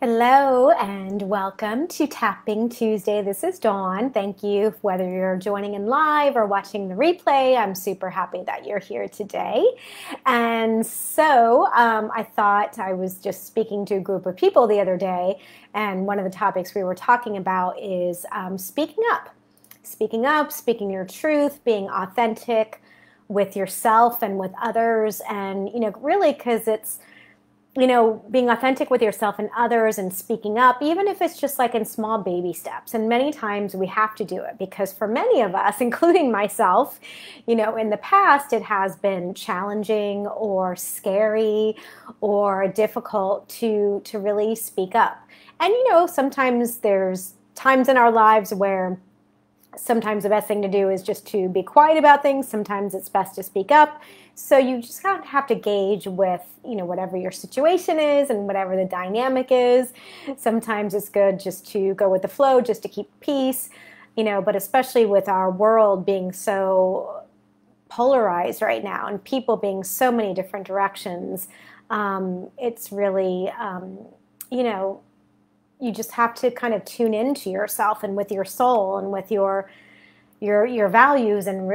Hello and welcome to Tapping Tuesday. This is Dawn. Thank you, whether you're joining in live or watching the replay. I'm super happy that you're here today. And so I thought I was just speaking to a group of people the other day, and one of the topics we were talking about is speaking up. Speaking up, speaking your truth, being authentic with yourself and with others. And, really because it's being authentic with yourself and others and speaking up, even if it's just like in small baby steps. And many times we have to do it because for many of us, including myself, in the past, it has been challenging or scary or difficult to really speak up. And, sometimes there's times in our lives where sometimes the best thing to do is just to be quiet about things. Sometimes it's best to speak up. So you just have to gauge with, whatever your situation is and whatever the dynamic is. Sometimes it's good just to go with the flow, just to keep peace, but especially with our world being so polarized right now and people being so many different directions, it's really, you just have to kind of tune into yourself and with your soul and with your values and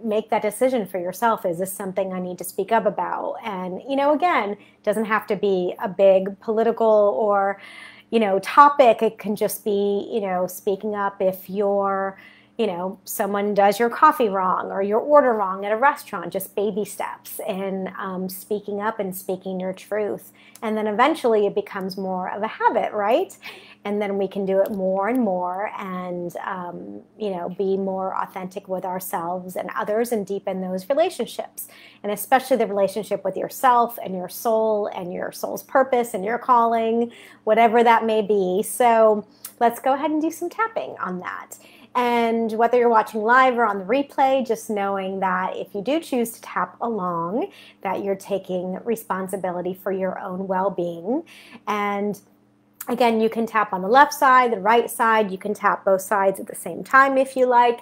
make that decision for yourself. Is this something I need to speak up about? And again, it doesn't have to be a big political or topic. It can just be speaking up if you're someone does your coffee wrong or your order wrong at a restaurant. Just baby steps in speaking up and speaking your truth. And then eventually it becomes more of a habit, right? And then we can do it more and more and, be more authentic with ourselves and others and deepen those relationships. And especially the relationship with yourself and your soul's purpose and your calling, whatever that may be. So let's go ahead and do some tapping on that. And whether you're watching live or on the replay, just knowing that if you do choose to tap along, that you're taking responsibility for your own well-being. And again, you can tap on the left side, the right side. You can tap both sides at the same time if you like.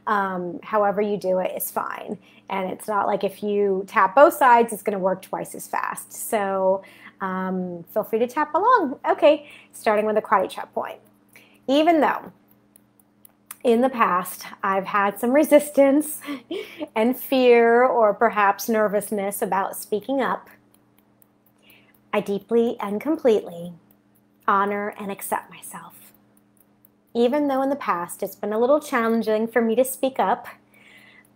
However you do it is fine. And it's not like if you tap both sides, it's going to work twice as fast. So feel free to tap along. Okay, starting with a karate chop point. Even though in the past, I've had some resistance and fear or perhaps nervousness about speaking up, I deeply and completely honor and accept myself. Even though in the past it's been a little challenging for me to speak up,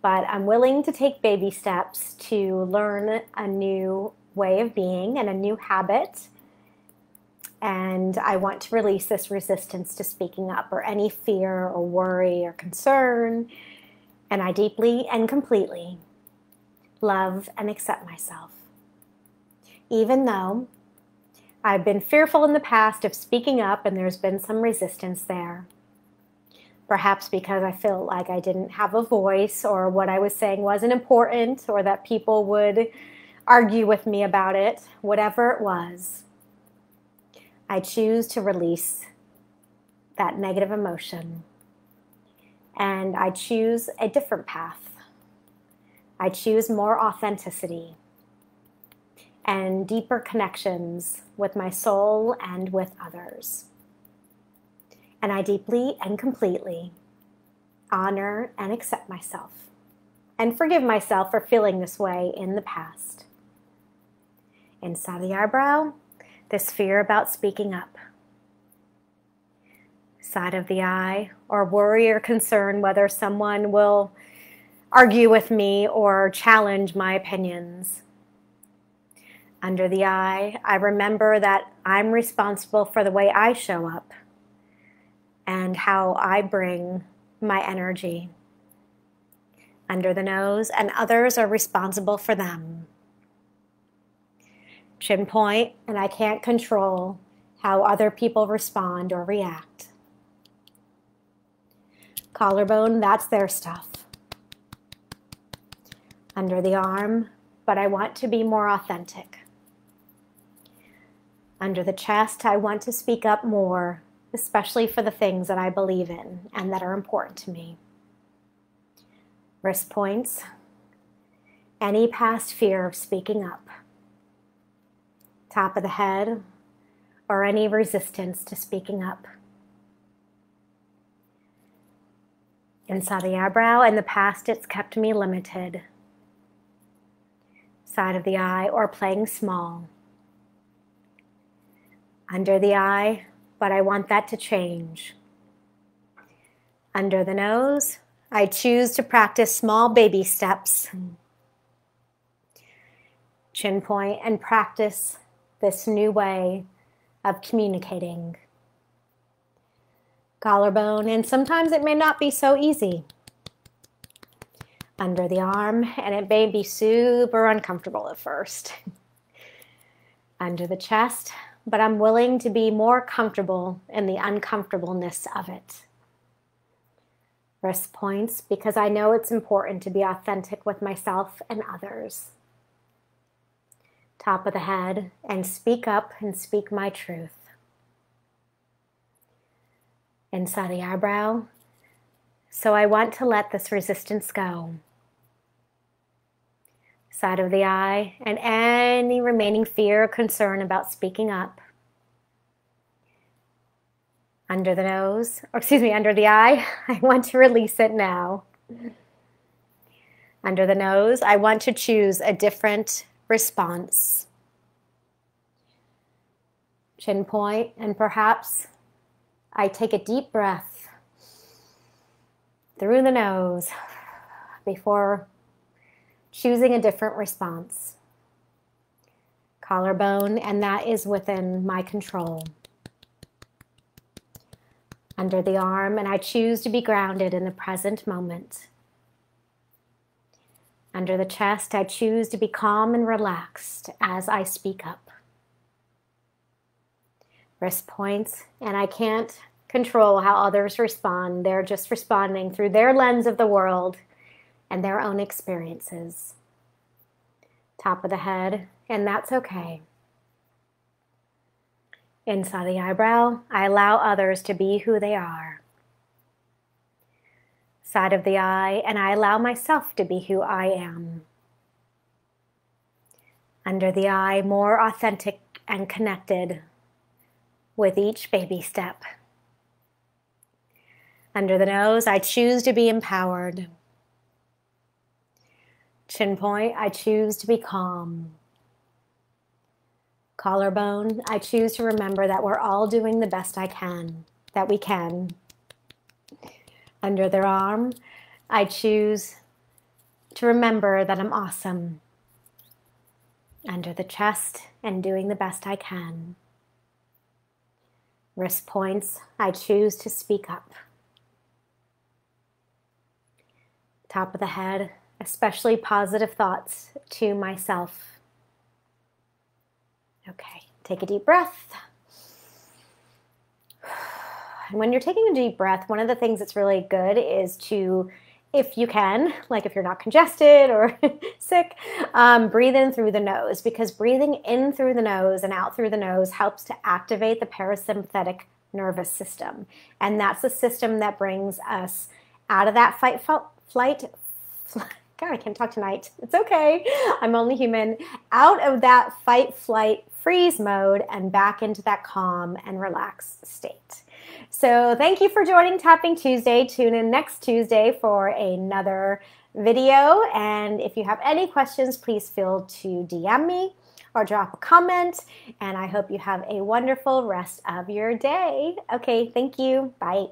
but I'm willing to take baby steps to learn a new way of being and a new habit. And I want to release this resistance to speaking up or any fear or worry or concern. And I deeply and completely love and accept myself. Even though I've been fearful in the past of speaking up and there's been some resistance there. Perhaps because I feel like I didn't have a voice or what I was saying wasn't important or that people would argue with me about it, whatever it was. I choose to release that negative emotion and I choose a different path. I choose more authenticity and deeper connections with my soul and with others. And I deeply and completely honor and accept myself and forgive myself for feeling this way in the past. Inside the eyebrow, this fear about speaking up. Side of the eye, or worry or concern whether someone will argue with me or challenge my opinions. Under the eye, I remember that I'm responsible for the way I show up and how I bring my energy. Under the nose, and others are responsible for them. Chin point, and I can't control how other people respond or react. Collarbone, that's their stuff. Under the arm, but I want to be more authentic. Under the chest, I want to speak up more, especially for the things that I believe in and that are important to me. Wrist points, any past fear of speaking up. Top of the head, or any resistance to speaking up. Inside the eyebrow, in the past it's kept me limited. Side of the eye, or playing small. Under the eye, but I want that to change. Under the nose, I choose to practice small baby steps. Chin point, and practice this new way of communicating. Collarbone, and sometimes it may not be so easy. Under the arm, and it may be super uncomfortable at first. Under the chest, but I'm willing to be more comfortable in the uncomfortableness of it. Wrist points, because I know it's important to be authentic with myself and others. Top of the head, and speak up and speak my truth. Inside the eyebrow, so I want to let this resistance go. Side of the eye, and any remaining fear or concern about speaking up. Under the nose, or excuse me, under the eye, I want to release it now. Under the nose, I want to choose a different response. Chin point, and perhaps I take a deep breath through the nose before choosing a different response. Collarbone, and that is within my control. Under the arm, and I choose to be grounded in the present moment. Under the chest, I choose to be calm and relaxed as I speak up. Wrist points, and I can't control how others respond. They're just responding through their lens of the world and their own experiences. Top of the head, and that's okay. Inside the eyebrow, I allow others to be who they are. Side of the eye, and I allow myself to be who I am. Under the eye, more authentic and connected with each baby step. Under the nose, I choose to be empowered. Chin point, I choose to be calm. Collarbone, I choose to remember that we're all doing the best that we can. Under their arm, I choose to remember that I'm awesome. Under the chest, and doing the best I can. Wrist points, I choose to speak up. Top of the head, especially positive thoughts to myself. Okay, take a deep breath. And when you're taking a deep breath, one of the things that's really good is to, if you can, like if you're not congested or sick, breathe in through the nose, because breathing in through the nose and out through the nose helps to activate the parasympathetic nervous system. And that's the system that brings us out of that flight, God, I can't talk tonight. It's okay. I'm only human. Out of that fight, flight, freeze mode and back into that calm and relaxed state. So thank you for joining Tapping Tuesday. Tune in next Tuesday for another video. And if you have any questions, please feel to DM me or drop a comment. And I hope you have a wonderful rest of your day. Okay, thank you. Bye.